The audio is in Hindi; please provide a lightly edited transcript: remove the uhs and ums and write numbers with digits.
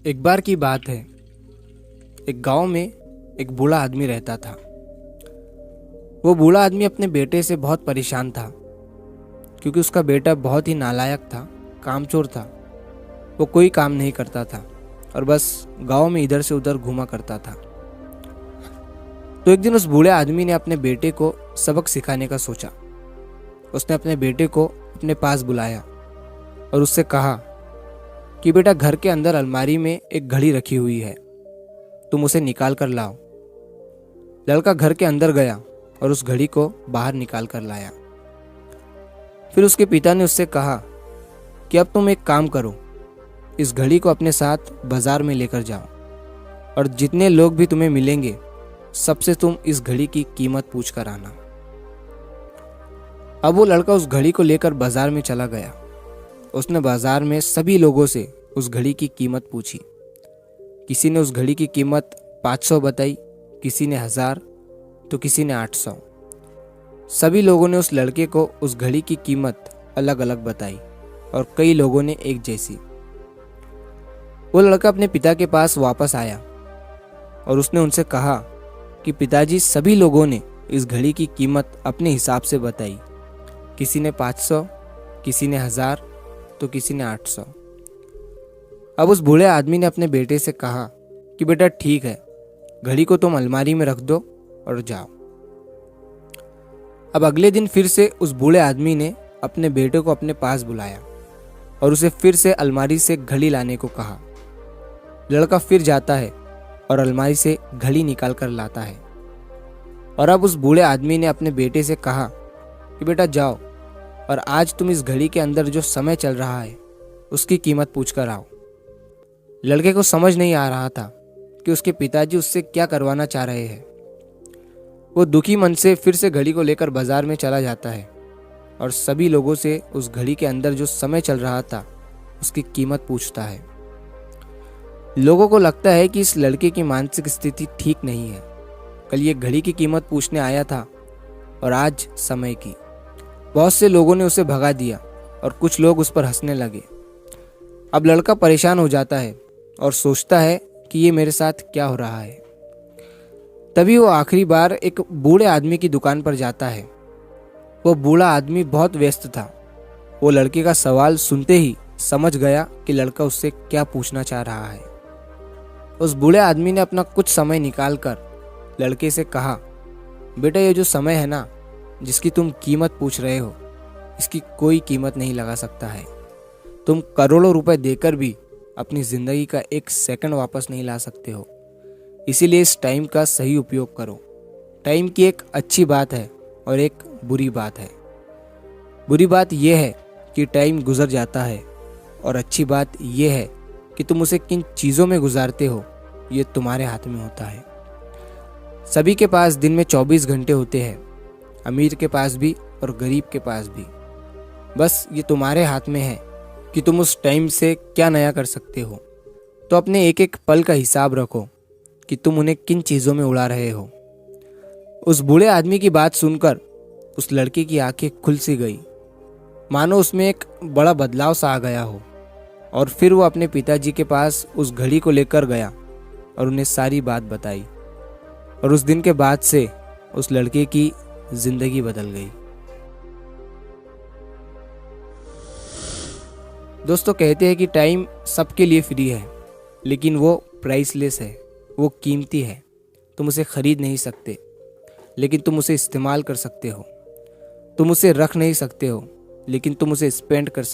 एक बार की बात है। एक गांव में एक बूढ़ा आदमी रहता था। वो बूढ़ा आदमी अपने बेटे से बहुत परेशान था, क्योंकि उसका बेटा बहुत ही नालायक था, कामचोर था। वो कोई काम नहीं करता था और बस गांव में इधर से उधर घूमा करता था। तो एक दिन उस बूढ़े आदमी ने अपने बेटे को सबक सिखाने का सोचा। उसने अपने बेटे को अपने पास बुलाया और उससे कहा कि बेटा, घर के अंदर अलमारी में एक घड़ी रखी हुई है, तुम उसे निकाल कर लाओ। लड़का घर के अंदर गया और उस घड़ी को बाहर निकाल कर लाया। फिर उसके पिता ने उससे कहा कि अब तुम एक काम करो, इस घड़ी को अपने साथ बाजार में लेकर जाओ और जितने लोग भी तुम्हें मिलेंगे सबसे तुम इस घड़ी की कीमत पूछ कर आना। अब वो लड़का उस घड़ी को लेकर बाजार में चला गया। उसने बाजार में सभी लोगों से उस घड़ी की कीमत पूछी। किसी ने उस घड़ी की कीमत 500 बताई, किसी ने 1000, तो किसी ने 800। सभी लोगों ने उस लड़के को उस घड़ी की कीमत अलग अलग बताई और कई लोगों ने एक जैसी। वो लड़का अपने पिता के पास वापस आया और उसने उनसे कहा कि पिताजी, सभी लोगों ने इस घड़ी की कीमत अपने हिसाब से बताई। किसी ने 500, किसी ने 1000, तो किसी ने 800। अब उस बूढ़े आदमी ने अपने बेटे से कहा कि बेटा ठीक है, घड़ी को तुम अलमारी में रख दो और जाओ। अब अगले दिन फिर से उस बूढ़े आदमी ने अपने बेटे को अपने पास बुलाया और उसे फिर से अलमारी से घड़ी लाने को कहा। लड़का फिर जाता है और अलमारी से घड़ी निकाल कर लाता है। और अब उस बूढ़े आदमी ने अपने बेटे से कहा कि बेटा जाओ और आज तुम इस घड़ी के अंदर जो समय चल रहा है उसकी कीमत पूछ कर आओ। लड़के को समझ नहीं आ रहा था कि उसके पिताजी उससे क्या करवाना चाह रहे हैं। वो दुखी मन से फिर से घड़ी को लेकर बाजार में चला जाता है और सभी लोगों से उस घड़ी के अंदर जो समय चल रहा था उसकी कीमत पूछता है। लोगों को लगता है कि इस लड़के की मानसिक स्थिति ठीक नहीं है। कल ये घड़ी की कीमत पूछने आया था और आज समय की। बहुत से लोगों ने उसे भगा दिया और कुछ लोग उस पर हंसने लगे। अब लड़का परेशान हो जाता है और सोचता है कि ये मेरे साथ क्या हो रहा है। तभी वो आखिरी बार एक बूढ़े आदमी की दुकान पर जाता है। वो बूढ़ा आदमी बहुत व्यस्त था। वो लड़के का सवाल सुनते ही समझ गया कि लड़का उससे क्या पूछना चाह रहा है। उस बूढ़े आदमी ने अपना कुछ समय निकालकर लड़के से कहा, बेटा, ये जो समय है ना, जिसकी तुम कीमत पूछ रहे हो, इसकी कोई कीमत नहीं लगा सकता है। तुम करोड़ों रुपए देकर भी अपनी जिंदगी का एक सेकंड वापस नहीं ला सकते हो। इसीलिए इस टाइम का सही उपयोग करो। टाइम की एक अच्छी बात है और एक बुरी बात है। बुरी बात यह है कि टाइम गुजर जाता है और अच्छी बात यह है कि तुम उसे किन चीज़ों में गुजारते हो ये तुम्हारे हाथ में होता है। सभी के पास दिन में 24 घंटे होते हैं, अमीर के पास भी और गरीब के पास भी। बस ये तुम्हारे हाथ में है कि तुम उस टाइम से क्या नया कर सकते हो। तो अपने एक एक पल का हिसाब रखो कि तुम उन्हें किन चीज़ों में उड़ा रहे हो। उस बूढ़े आदमी की बात सुनकर उस लड़के की आंखें खुल सी गई, मानो उसमें एक बड़ा बदलाव सा आ गया हो। और फिर वो अपने पिताजी के पास उस घड़ी को लेकर गया और उन्हें सारी बात बताई। और उस दिन के बाद से उस लड़के की जिंदगी बदल गई। दोस्तों, कहते हैं कि टाइम सबके लिए फ्री है, लेकिन वो प्राइसलेस है, वो कीमती है। तुम उसे खरीद नहीं सकते, लेकिन तुम उसे इस्तेमाल कर सकते हो। तुम उसे रख नहीं सकते हो, लेकिन तुम उसे स्पेंड कर सकते हो।